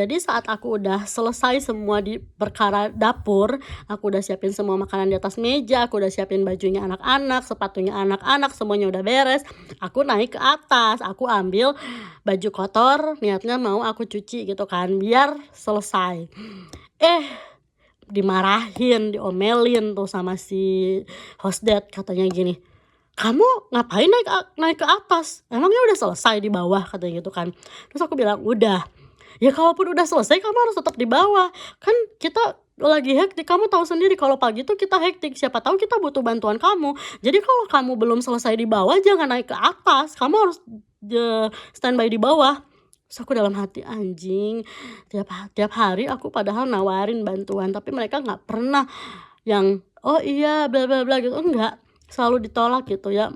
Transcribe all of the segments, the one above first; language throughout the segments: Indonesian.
Jadi saat aku udah selesai semua di perkara dapur, aku udah siapin semua makanan di atas meja, aku udah siapin bajunya anak-anak, sepatunya anak-anak, semuanya udah beres. Aku naik ke atas, aku ambil baju kotor, niatnya mau aku cuci gitu kan, biar selesai. Dimarahin, diomelin tuh sama si hostdet, katanya gini, "Kamu ngapain naik ke atas? Emangnya udah selesai di bawah?" Katanya gitu kan. Terus aku bilang, "Udah." "Ya kalaupun udah selesai kamu harus tetap di bawah. Kan kita lagi hektik, kamu tahu sendiri kalau pagi tuh kita hektik, siapa tahu kita butuh bantuan kamu. Jadi kalau kamu belum selesai di bawah jangan naik ke atas, kamu harus standby di bawah." Terus aku dalam hati, anjing, tiap hari aku padahal nawarin bantuan, tapi mereka nggak pernah yang, "Oh iya, bla bla bla," gitu, enggak, selalu ditolak gitu ya.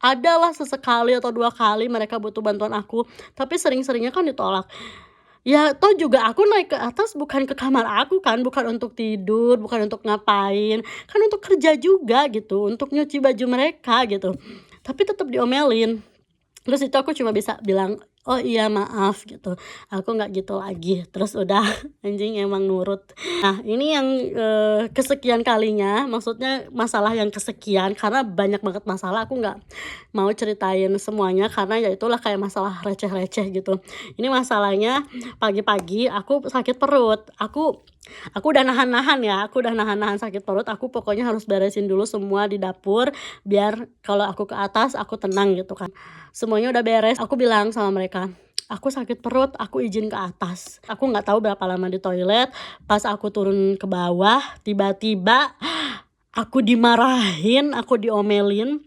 Adalah sesekali atau 2 kali mereka butuh bantuan aku, tapi sering-seringnya kan ditolak. Ya toh juga aku naik ke atas bukan ke kamar aku kan, bukan untuk tidur, bukan untuk ngapain, kan untuk kerja juga gitu, untuk nyuci baju mereka gitu, tapi tetap diomelin. Terus itu aku cuma bisa bilang, "Oh iya maaf," gitu, "aku nggak gitu lagi." Terus udah, anjing emang nurut. Nah ini yang, kesekian kalinya, maksudnya masalah yang kesekian, karena banyak banget masalah, aku nggak mau ceritain semuanya karena ya itulah kayak masalah receh-receh gitu. Ini masalahnya pagi-pagi aku sakit perut, aku udah nahan-nahan ya, aku udah nahan-nahan sakit perut, aku pokoknya harus beresin dulu semua di dapur, biar kalau aku ke atas aku tenang gitu kan. Semuanya udah beres, aku bilang sama mereka, "Aku sakit perut, aku izin ke atas." Aku nggak tahu berapa lama di toilet, pas aku turun ke bawah, tiba-tiba aku dimarahin, aku diomelin,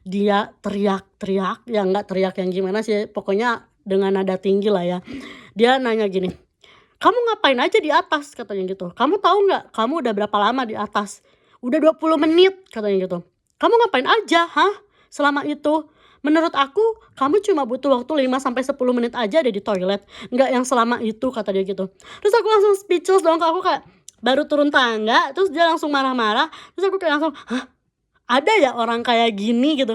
dia teriak-teriak, ya nggak teriak yang gimana sih, pokoknya dengan nada tinggi lah ya. Dia nanya gini, "Kamu ngapain aja di atas?" Katanya gitu. "Kamu tahu nggak, kamu udah berapa lama di atas?" "Udah 20 menit," katanya gitu. "Kamu ngapain aja, hah, selama itu? Menurut aku, kamu cuma butuh waktu 5 sampai 10 menit aja deh di toilet, nggak yang selama itu," kata dia gitu. Terus aku langsung speechless dong, aku kayak baru turun tangga, terus dia langsung marah-marah, terus aku kayak langsung, "Hah, ada ya orang kayak gini?" Gitu.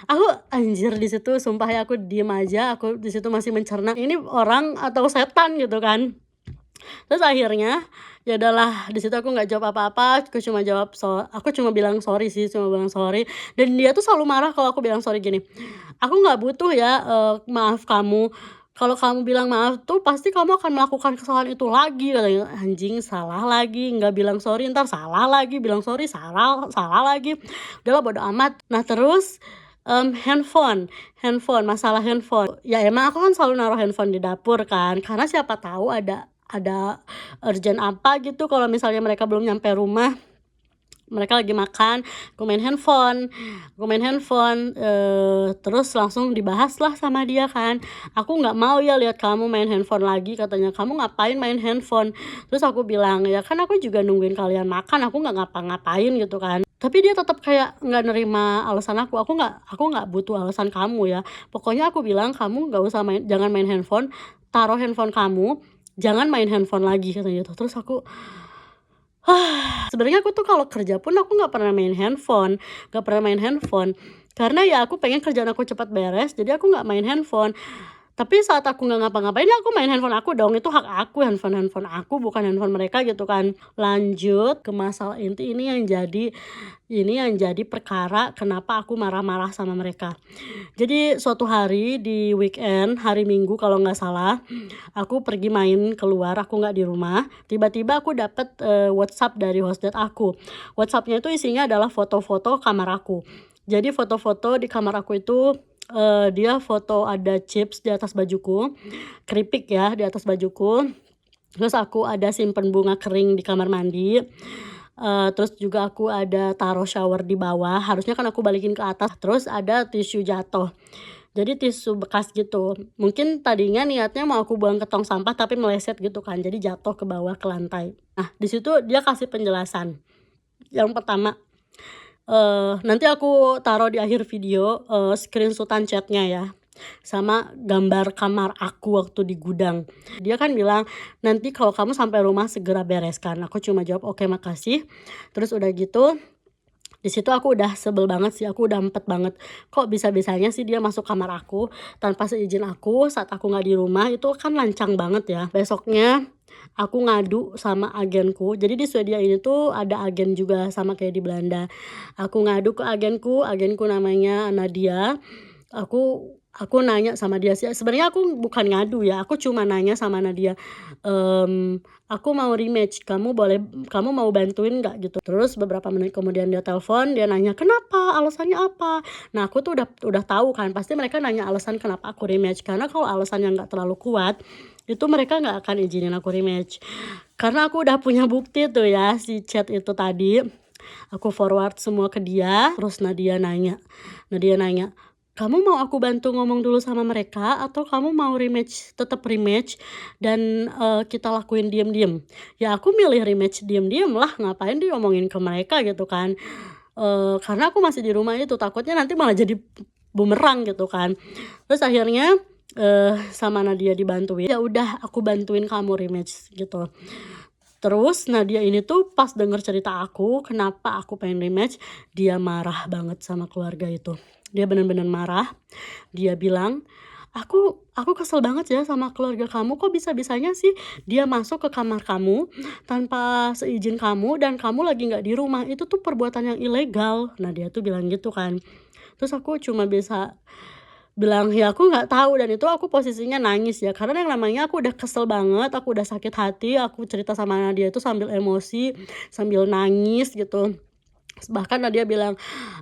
Aku anjir di situ sumpah ya, aku diem aja, aku di situ masih mencerna, ini orang atau setan gitu kan. Terus akhirnya, ya udahlah di situ aku nggak jawab apa-apa, aku cuma bilang sorry sih, cuma bilang sorry, dan dia tuh selalu marah kalau aku bilang sorry gini, "Aku nggak butuh ya, maaf kamu, kalau kamu bilang maaf tuh pasti kamu akan melakukan kesalahan itu lagi," katanya. Anjing, salah lagi, nggak bilang sorry entar salah lagi, bilang sorry salah salah lagi, udahlah bodo amat. Nah terus, masalah handphone, ya emang aku kan selalu naruh handphone di dapur kan, karena siapa tahu ada urgent apa gitu kalau misalnya mereka belum nyampe rumah, mereka lagi makan, aku main handphone, terus langsung dibahas lah sama dia kan, "Aku nggak mau ya lihat kamu main handphone lagi," katanya, "kamu ngapain main handphone?" Terus aku bilang, "Ya kan aku juga nungguin kalian makan, aku nggak ngapa-ngapain," gitu kan. Tapi dia tetap kayak nggak nerima alasan aku nggak butuh alasan kamu ya, pokoknya aku bilang, "Kamu nggak usah jangan main handphone, taruh handphone kamu, jangan main handphone lagi," katanya gitu. Terus aku, sebenarnya aku tuh kalau kerja pun aku nggak pernah main handphone, karena ya aku pengen kerjaan aku cepat beres, jadi aku nggak main handphone. Tapi saat aku nggak ngapa-ngapain ya aku main handphone aku dong, itu hak aku, handphone aku bukan handphone mereka gitu kan. Lanjut ke masalah inti, ini yang jadi perkara kenapa aku marah-marah sama mereka. Jadi suatu hari di weekend, hari Minggu kalau nggak salah, aku pergi main keluar, aku nggak di rumah, tiba-tiba aku dapet, WhatsApp dari hostdet aku. WhatsApp-nya itu isinya adalah foto-foto kamar aku. Jadi foto-foto di kamar aku itu, dia foto ada chips di atas bajuku, keripik ya di atas bajuku, terus aku ada simpen bunga kering di kamar mandi, terus juga aku ada taruh shower di bawah, harusnya kan aku balikin ke atas, terus ada tisu jatuh. Jadi tisu bekas gitu, mungkin tadinya niatnya mau aku buang ke tong sampah tapi meleset gitu kan, jadi jatuh ke bawah ke lantai. Nah di situ dia kasih penjelasan. Yang pertama, nanti aku taruh di akhir video, screenshot-an chat-nya ya, sama gambar kamar aku waktu di gudang. Dia kan bilang, "Nanti kalau kamu sampai rumah segera bereskan." Aku cuma jawab, "Oke makasih." Terus udah gitu Di situ aku udah sebel banget sih, aku udah empet banget. Kok bisa-bisanya sih dia masuk kamar aku tanpa seizin aku saat aku nggak di rumah, itu kan lancang banget ya. Besoknya aku ngadu sama agenku. Jadi di Swedia ini tuh ada agen juga sama kayak di Belanda. Aku ngadu ke agenku namanya Nadia. Aku nanya sama dia sih, sebenarnya aku bukan ngadu ya, aku cuma nanya sama Nadia, "Aku mau rematch, kamu mau bantuin nggak?" Gitu. Terus beberapa menit kemudian dia telepon, dia nanya, "Kenapa? Alasannya apa?" Nah aku tuh udah tahu kan, pasti mereka nanya alasan kenapa aku rematch, karena kalau alasannya nggak terlalu kuat, itu mereka nggak akan izinin aku rematch. Karena aku udah punya bukti tuh ya, si chat itu tadi, aku forward semua ke dia, terus Nadia nanya, "Kamu mau aku bantu ngomong dulu sama mereka atau kamu mau tetap rematch dan kita lakuin diem-diem?" Ya aku milih rematch diem-diem lah, ngapain diomongin ke mereka gitu kan. Karena aku masih di rumah itu, takutnya nanti malah jadi bumerang gitu kan. Terus akhirnya sama Nadia dibantuin, ya udah aku bantuin kamu rematch gitu. Terus Nadia ini tuh pas denger cerita aku, kenapa aku pengen rematch, dia marah banget sama keluarga itu. Dia bener-bener marah, dia bilang, aku kesel banget ya sama keluarga kamu, kok bisa-bisanya sih dia masuk ke kamar kamu tanpa seizin kamu dan kamu lagi nggak di rumah, itu tuh perbuatan yang ilegal." Nah dia tuh bilang gitu kan. Terus aku cuma bisa bilang, "Ya aku nggak tahu," dan itu aku posisinya nangis ya, karena yang namanya aku udah kesel banget, aku udah sakit hati, aku cerita sama Nadia itu sambil emosi, sambil nangis gitu. Bahkan Nadia bilang,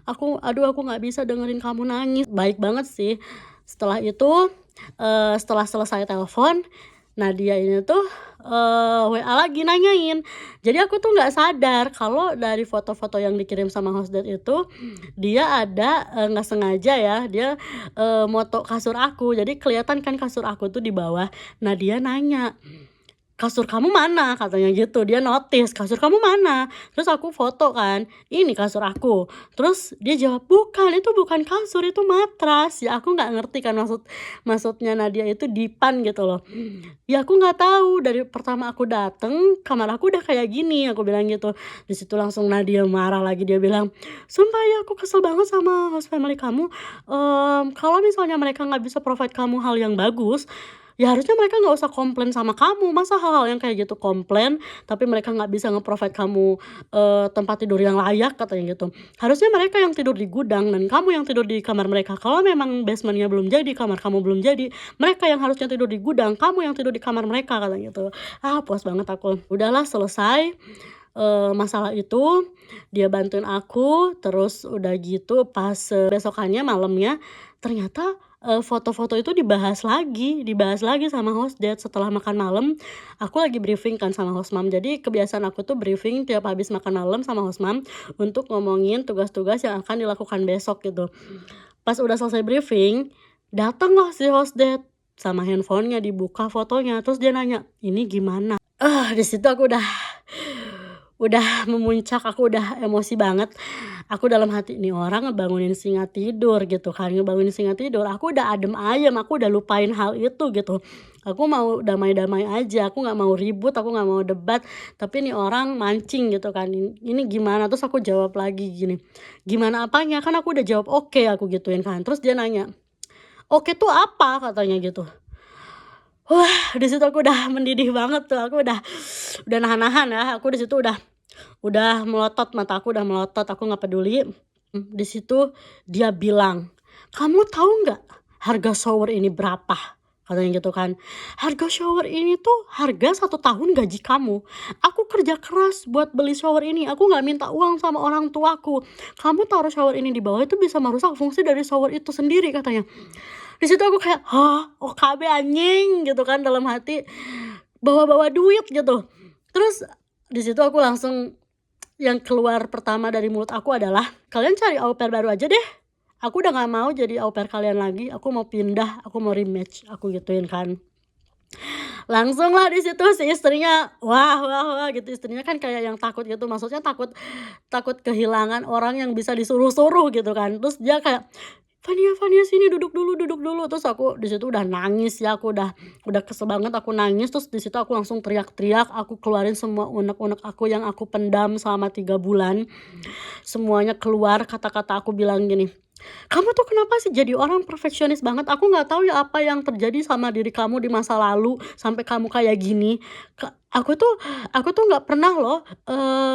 "Aduh aku nggak bisa dengerin kamu nangis." Baik banget sih. Setelah itu, setelah selesai telepon, Nadia ini tuh WA lagi nanyain. Jadi aku tuh nggak sadar kalau dari foto-foto yang dikirim sama hostdate itu, dia ada nggak sengaja ya, dia moto kasur aku. Jadi kelihatan kan kasur aku tuh di bawah. Nah dia nanya, "Kasur kamu mana?" Katanya gitu, dia notice, "Kasur kamu mana?" Terus aku foto kan, "Ini kasur aku." Terus dia jawab, "Bukan, itu bukan kasur, itu matras." Ya aku nggak ngerti kan maksudnya Nadia itu dipan gitu loh. "Ya aku nggak tahu, dari pertama aku dateng, kamar aku udah kayak gini," aku bilang gitu. Di situ langsung Nadia marah lagi, dia bilang, "Sumpah ya aku kesel banget sama host family kamu, kalau misalnya mereka nggak bisa provide kamu hal yang bagus, ya harusnya mereka nggak usah komplain sama kamu. Masa hal-hal yang kayak gitu komplain, tapi mereka nggak bisa nge-provide kamu tempat tidur yang layak," katanya gitu. "Harusnya mereka yang tidur di gudang dan kamu yang tidur di kamar mereka. Kalau memang basement-nya belum jadi, kamar kamu belum jadi, mereka yang harusnya tidur di gudang, kamu yang tidur di kamar mereka," katanya gitu. Puas banget aku. Udahlah selesai masalah itu, dia bantuin aku, terus udah gitu pas besokannya malamnya, ternyata foto-foto itu dibahas lagi sama hostdate setelah makan malam. Aku lagi briefing kan sama hostmam, jadi kebiasaan aku tuh briefing tiap habis makan malam sama hostmam untuk ngomongin tugas-tugas yang akan dilakukan besok gitu. Pas udah selesai briefing, datanglah si hostdate sama handphonenya, dibuka fotonya, terus dia nanya, "Ini gimana?" Di situ aku udah memuncak, aku udah emosi banget. Aku dalam hati, "Nih orang ngebangunin singa tidur," gitu kan, ngebangunin singa tidur, aku udah adem ayem, aku udah lupain hal itu gitu. Aku mau damai-damai aja, aku nggak mau ribut, aku nggak mau debat, tapi nih orang mancing gitu kan, "Ini gimana?" Terus aku jawab lagi gini, "Gimana apanya? Kan aku udah jawab oke," aku gituin kan. Terus dia nanya, "Oke tuh apa?" katanya gitu. Wah, di situ aku udah mendidih banget tuh, aku udah nahan-nahan ya, aku di situ udah melotot, mata aku udah melotot, aku nggak peduli. Di situ dia bilang, "Kamu tahu nggak harga shower ini berapa?" Katanya gitu kan. "Harga shower ini tuh harga 1 tahun gaji kamu. Aku kerja keras buat beli shower ini, aku nggak minta uang sama orang tuaku. Kamu taruh shower ini di bawah itu bisa merusak fungsi dari shower itu sendiri," katanya. Di situ aku kayak, "Hah? OKB anjing," gitu kan dalam hati, bawa-bawa duit gitu. Terus di situ aku langsung, yang keluar pertama dari mulut aku adalah, "Kalian cari au pair baru aja deh. Aku udah nggak mau jadi au pair kalian lagi. Aku mau pindah, aku mau rematch," aku gituin kan. Langsunglah di situ si istrinya, wah wah wah gitu, istrinya kan kayak yang takut gitu, maksudnya takut takut kehilangan orang yang bisa disuruh-suruh gitu kan. Terus dia kayak, Fania, Fania sini duduk dulu. Terus aku di situ udah nangis ya, aku udah kesel banget, aku nangis. Terus di situ aku langsung teriak-teriak, aku keluarin semua unek-unek aku yang aku pendam selama 3 bulan. Semuanya keluar, kata-kata aku bilang gini, kamu tuh kenapa sih jadi orang perfeksionis banget? Aku nggak tahu ya apa yang terjadi sama diri kamu di masa lalu sampai kamu kayak gini. Aku tuh nggak pernah loh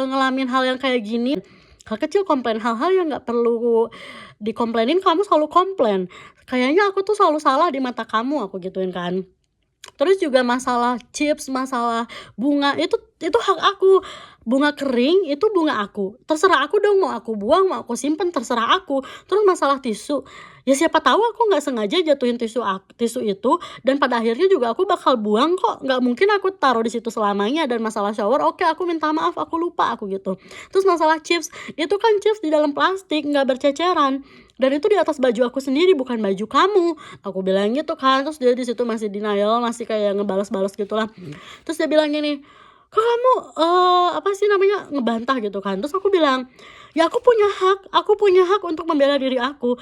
ngalamin hal yang kayak gini. Hal kecil komplain, hal-hal yang nggak perlu dikomplainin kamu selalu komplain. Kayaknya aku tuh selalu salah di mata kamu, aku gituin kan. Terus juga masalah chips, masalah bunga, itu hak aku. Bunga kering itu bunga aku, terserah aku dong mau aku buang, mau aku simpen, terserah aku. Terus masalah tisu, ya siapa tahu aku nggak sengaja jatuhin tisu itu, dan pada akhirnya juga aku bakal buang kok, nggak mungkin aku taruh di situ selamanya. Dan masalah shower, oke, aku minta maaf, aku lupa, aku gitu. Terus masalah chips, itu kan chips di dalam plastik, nggak berceceran, dan itu di atas baju aku sendiri, bukan baju kamu, aku bilang gitu kan. Terus dia di situ masih denial, masih kayak ngebales-bales gitulah. Terus dia bilang gini, kok kamu apa sih namanya, ngebantah gitu kan. Terus aku bilang, ya aku punya hak untuk membela diri aku,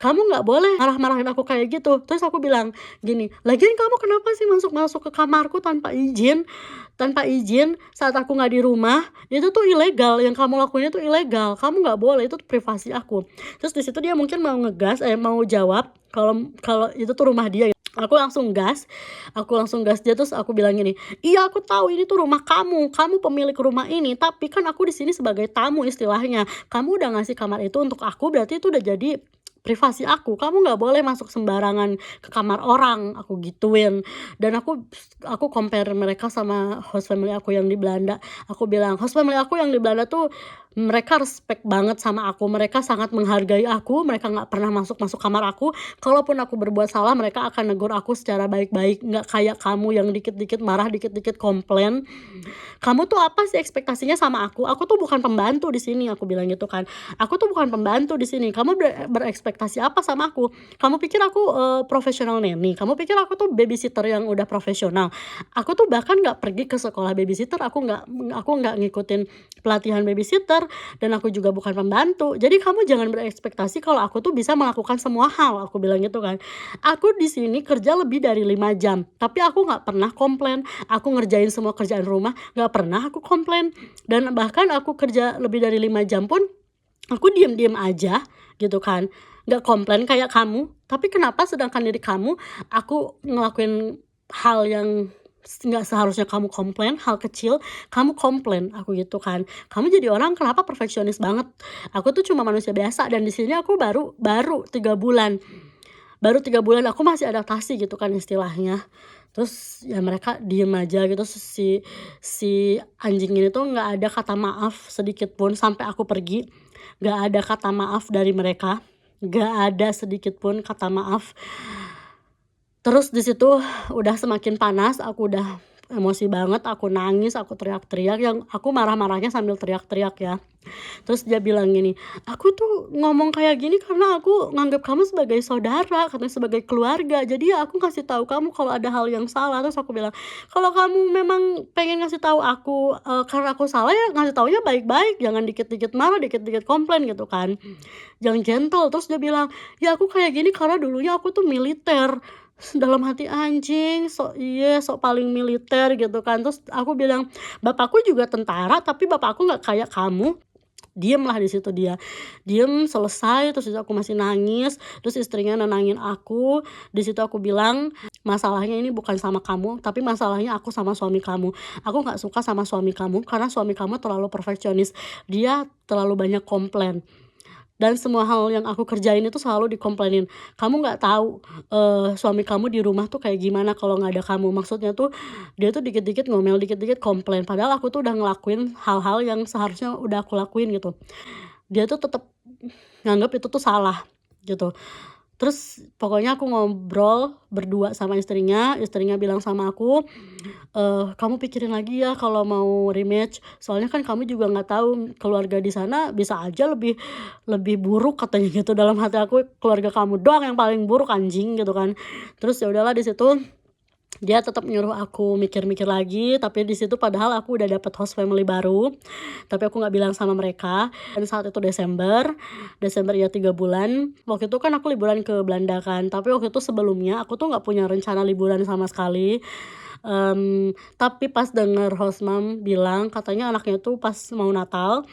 kamu nggak boleh marah-marahin aku kayak gitu. Terus aku bilang gini, lagian kamu kenapa sih masuk ke kamarku tanpa izin saat aku nggak di rumah? Itu tuh ilegal, yang kamu lakuin itu ilegal, kamu nggak boleh, itu tuh privasi aku. Terus di situ dia mungkin mau mau jawab kalau itu tuh rumah dia. Aku langsung gas dia. Terus aku bilang gini, iya aku tahu ini tuh rumah kamu pemilik rumah ini, tapi kan aku di sini sebagai tamu istilahnya. Kamu udah ngasih kamar itu untuk aku, berarti itu udah jadi privasi aku, kamu nggak boleh masuk sembarangan ke kamar orang, aku gituin. Dan aku compare mereka sama host family aku yang di Belanda. Aku bilang, host family aku yang di Belanda tuh mereka respect banget sama aku, mereka sangat menghargai aku, mereka nggak pernah masuk kamar aku. Kalaupun aku berbuat salah, mereka akan negur aku secara baik-baik, nggak kayak kamu yang dikit-dikit marah, dikit-dikit komplain. Kamu tuh apa sih ekspektasinya sama aku? Aku tuh bukan pembantu di sini, aku bilang gitu kan. Aku tuh bukan pembantu di sini. Kamu berekspektasi apa sama aku? Kamu pikir aku profesional nanny? Kamu pikir aku tuh babysitter yang udah profesional? Aku tuh bahkan nggak pergi ke sekolah babysitter. Aku nggak ngikutin pelatihan babysitter, dan aku juga bukan pembantu. Jadi kamu jangan berekspektasi kalau aku tuh bisa melakukan semua hal, aku bilang gitu kan. Aku di sini kerja lebih dari 5 jam, tapi aku nggak pernah komplain. Aku ngerjain semua kerjaan rumah, nggak pernah aku komplain. Dan bahkan aku kerja lebih dari 5 jam pun aku diem-diem aja gitu kan, nggak komplain kayak kamu. Tapi kenapa sedangkan diri kamu, aku ngelakuin hal yang nggak seharusnya kamu komplain, hal kecil kamu komplain, aku gitu kan. Kamu jadi orang kenapa perfeksionis banget? Aku tuh cuma manusia biasa, dan di sini aku baru 3 bulan aku masih adaptasi gitu kan istilahnya. Terus ya mereka diem aja gitu. Si anjing ini tuh nggak ada kata maaf sedikit pun sampai aku pergi. Nggak ada kata maaf dari mereka, nggak ada sedikit pun kata maaf. Terus di situ udah semakin panas, aku udah emosi banget, aku nangis, aku teriak-teriak, yang aku marah-marahnya sambil teriak-teriak ya. Terus dia bilang gini, aku tuh ngomong kayak gini karena aku nganggap kamu sebagai saudara, katanya sebagai keluarga. Jadi ya aku kasih tahu kamu kalau ada hal yang salah. Terus aku bilang, kalau kamu memang pengen ngasih tahu aku karena aku salah, ya ngasih taunya baik-baik, jangan dikit-dikit marah, dikit-dikit komplain gitu kan. Jangan gentle. Terus dia bilang, ya aku kayak gini karena dulunya aku tuh militer. Dalam hati, anjing, sok paling militer gitu kan. Terus aku bilang, bapakku juga tentara tapi bapakku nggak kayak kamu. Diem lah di situ dia, diem selesai. Terus aku masih nangis, terus istrinya nenangin aku. Di situ aku bilang, masalahnya ini bukan sama kamu, tapi masalahnya aku sama suami kamu. Aku nggak suka sama suami kamu karena suami kamu terlalu perfeksionis, dia terlalu banyak komplain. Dan semua hal yang aku kerjain itu selalu dikomplainin. Kamu nggak tahu suami kamu di rumah tuh kayak gimana kalau nggak ada kamu. Maksudnya tuh dia tuh dikit-dikit ngomel, dikit-dikit komplain, padahal aku tuh udah ngelakuin hal-hal yang seharusnya udah aku lakuin gitu. Dia tuh tetap nganggap itu tuh salah gitu. Terus pokoknya aku ngobrol berdua sama istrinya bilang sama aku, kamu pikirin lagi ya kalau mau rematch, soalnya kan kamu juga nggak tahu keluarga di sana bisa aja lebih buruk, katanya gitu. Dalam hati aku, keluarga kamu doang yang paling buruk, anjing gitu kan. Terus ya udahlah di situ Dia tetap nyuruh aku mikir-mikir lagi, tapi di situ padahal aku udah dapet host family baru, tapi aku nggak bilang sama mereka. Dan saat itu Desember ya 3 bulan. Waktu itu kan aku liburan ke Belanda kan, tapi waktu itu sebelumnya aku tuh nggak punya rencana liburan sama sekali. Tapi pas denger host mom bilang katanya anaknya tuh pas mau Natal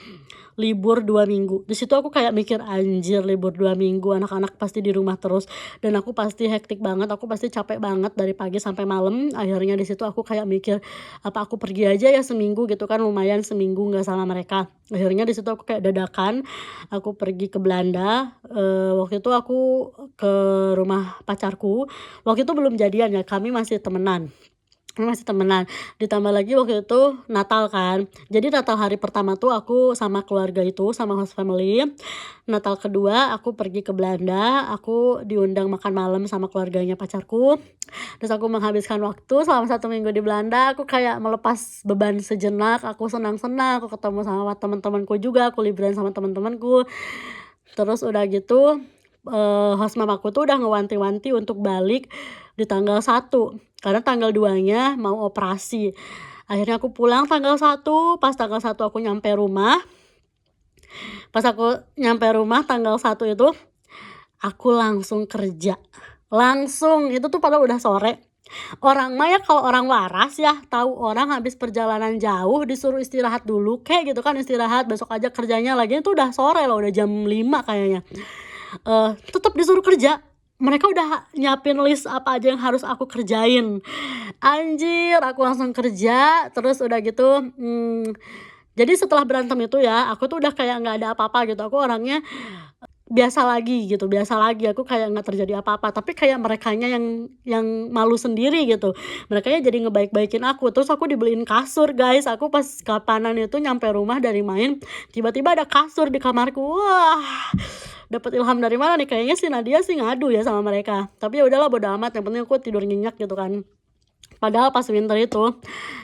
libur 2 minggu. Di situ aku kayak mikir, anjir libur 2 minggu, anak-anak pasti di rumah terus dan aku pasti hektik banget, aku pasti capek banget dari pagi sampai malam. Akhirnya di situ aku kayak mikir, apa aku pergi aja ya seminggu gitu kan, lumayan seminggu nggak sama mereka. Akhirnya di situ aku kayak dadakan, aku pergi ke Belanda. Waktu itu aku ke rumah pacarku. Waktu itu belum jadian ya, kami masih temenan. Ditambah lagi waktu itu Natal kan. Jadi Natal hari pertama tuh aku sama keluarga itu, sama host family. Natal kedua aku pergi ke Belanda, aku diundang makan malam sama keluarganya pacarku. Terus aku menghabiskan waktu selama 1 minggu di Belanda, aku kayak melepas beban sejenak, aku senang-senang, aku ketemu sama teman-temanku juga, aku liburan sama teman-temanku. Terus udah gitu, host mamaku tuh udah ngewanti-wanti untuk balik di tanggal 1, karena tanggal 2-nya mau operasi. Akhirnya aku pulang tanggal 1, pas tanggal 1 aku nyampe rumah. Pas aku nyampe rumah tanggal 1 itu, aku langsung kerja. Langsung, itu tuh padahal udah sore. Orang mah ya kalau orang waras ya, tahu orang habis perjalanan jauh disuruh istirahat dulu kayak gitu kan, istirahat besok aja kerjanya lagi. Itu udah sore loh, udah jam 5 kayaknya. Tetap disuruh kerja. Mereka udah nyiapin list apa aja yang harus aku kerjain. Anjir, aku langsung kerja. Terus udah gitu, jadi setelah berantem itu ya, aku tuh udah kayak nggak ada apa-apa gitu. Aku orangnya biasa lagi gitu, biasa lagi. Aku kayak nggak terjadi apa-apa. Tapi kayak merekanya yang malu sendiri gitu. Merekanya jadi ngebaik-baikin aku. Terus aku dibeliin kasur guys. Aku pas kapanan itu nyampe rumah dari main, tiba-tiba ada kasur di kamarku. Wah, dapat ilham dari mana nih? Kayaknya si Nadia sih ngadu ya sama mereka. Tapi ya udahlah bodo amat, yang penting aku tidur nyenyak gitu kan. Padahal pas winter itu,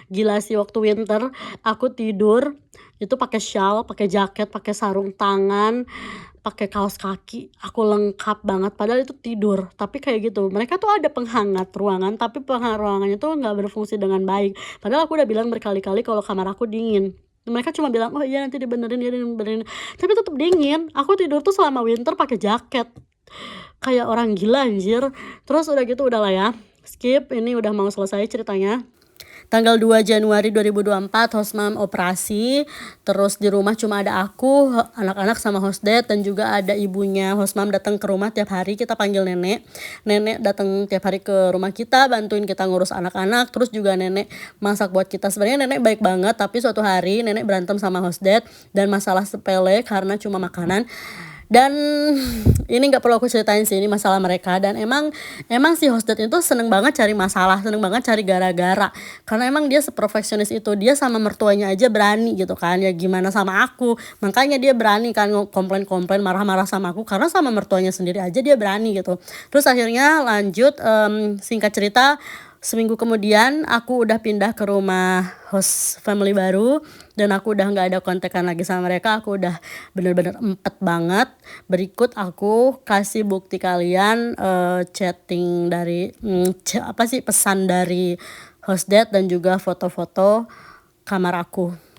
gila sih waktu winter aku tidur itu pakai shawl, pakai jaket, pakai sarung tangan, pakai kaos kaki, aku lengkap banget. Padahal itu tidur, tapi kayak gitu. Mereka tuh ada penghangat ruangan, tapi penghangat ruangannya tuh nggak berfungsi dengan baik. Padahal aku udah bilang berkali-kali kalau kamar aku dingin. Mereka cuma bilang, oh iya nanti dibenerin, tapi tetap dingin. Aku tidur tuh selama winter pakai jaket, kayak orang gila anjir. Terus udah gitu udahlah ya, skip, ini udah mau selesai ceritanya. Tanggal 2 Januari 2024 host mom operasi. Terus di rumah cuma ada aku, anak-anak sama host dad, dan juga ada ibunya host mom datang ke rumah tiap hari. Kita panggil nenek. Nenek datang tiap hari ke rumah kita, bantuin kita ngurus anak-anak. Terus juga nenek masak buat kita. Sebenarnya nenek baik banget, tapi suatu hari nenek berantem sama host dad dan masalah sepele karena cuma makanan. Dan ini nggak perlu aku ceritain sih, ini masalah mereka. Dan emang si host dad itu seneng banget cari masalah, seneng banget cari gara-gara, karena emang dia seprofesionis itu. Dia sama mertuanya aja berani gitu kan, ya gimana sama aku. Makanya dia berani kan komplain-komplain, marah-marah sama aku, karena sama mertuanya sendiri aja dia berani gitu. Terus akhirnya lanjut, singkat cerita, seminggu kemudian aku udah pindah ke rumah host family baru, dan aku udah nggak ada kontekan lagi sama mereka. Aku udah bener-bener empet banget. Berikut aku kasih bukti kalian, chatting dari pesan dari host dad dan juga foto-foto kamar aku.